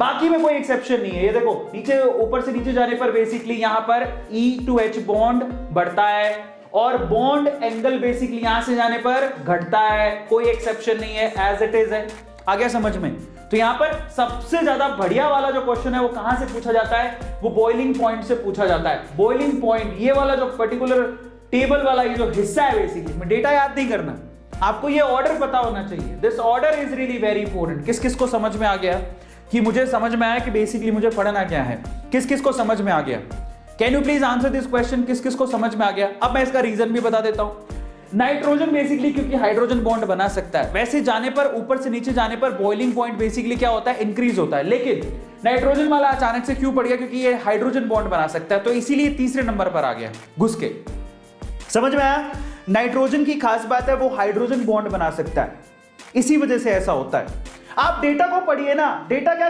बाकी में कोई एक्सेप्शन नहीं है। ये देखो नीचे ऊपर से नीचे जाने पर बेसिकली यहां पर E2H बॉन्ड बढ़ता है और बॉन्ड एंगल बेसिकली यहां से जाने पर घटता है, कोई एक्सेप्शन नहीं है, एज इट इज है। आ गया समझ में? तो यहां पर सबसे ज्यादा बढ़िया वाला जो क्वेश्चन है वो कहां से पूछा जाता है? वो बॉइलिंग पॉइंट से पूछा जाता है। बॉइलिंग पॉइंट ये वाला जो पर्टिकुलर टेबल वाला ये जो हिस्सा है बेसिकली, डेटा याद नहीं करना, आपको ये ऑर्डर पता होना चाहिए। This order is really very important. किस किस को समझ में आ गया कि मुझे समझ में आया कि बेसिकली मुझे पढ़ना क्या है? किस किस को समझ में आ गया? Can you please answer this question? किस किस को समझ में आ गया? अब मैं इसका रीजन भी बता देता हूं। नाइट्रोजन बेसिकली क्योंकि हाइड्रोजन बॉन्ड बना सकता है, वैसे जाने पर ऊपर से नीचे जाने पर बॉइलिंग पॉइंट बेसिकली क्या होता है? इंक्रीज होता है। लेकिन नाइट्रोजन वाला अचानक से क्यों पड़ गया? क्योंकि ये हाइड्रोजन बॉन्ड बना सकता है, तो इसीलिए तीसरे नंबर पर आ गया घुस के। समझ में आया? नाइट्रोजन की खास बात है वो हाइड्रोजन बॉन्ड बना सकता है, इसी वजह से ऐसा होता है। आप डेटा को पढ़िए ना, डेटा क्या